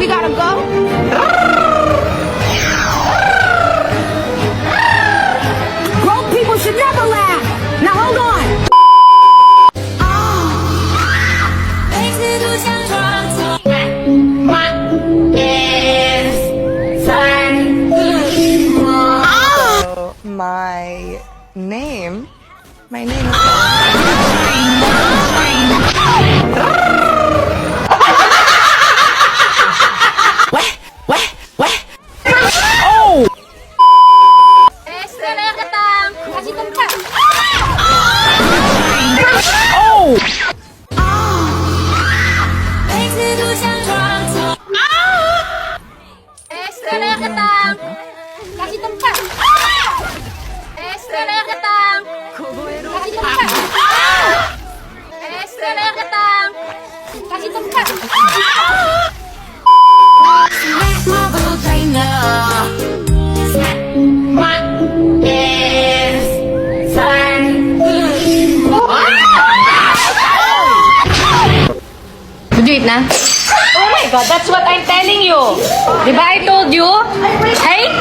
We gotta go. Broke people should never laugh. Now hold on. My name is... Kasih tempat. Ekstra ketang. Kasih tempat. Ekstra ketang. Kasih tempat. Do it na. Oh my God, that's what I'm telling you. Diba I told you? Hey?